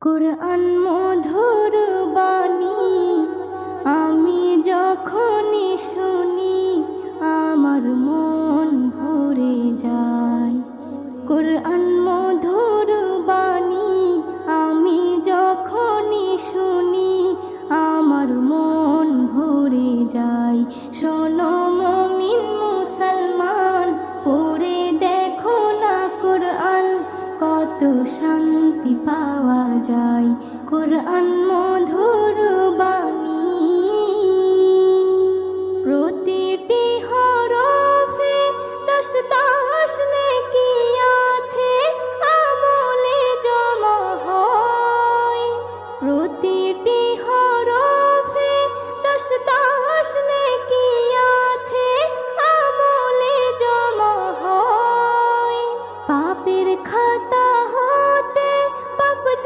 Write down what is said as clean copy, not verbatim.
কোরআন মধুর বাণী আমি যখনই শুনি আমার মন ভরে যায়। কোরআন মধুর বাণী আমি যখনই শুনি আমার মন ভরে যায়। শোনো মুমিন মুসলমান, পড়ে দেখো না কোরআন, কত শান্তি পাওয়া যায়। কোরআন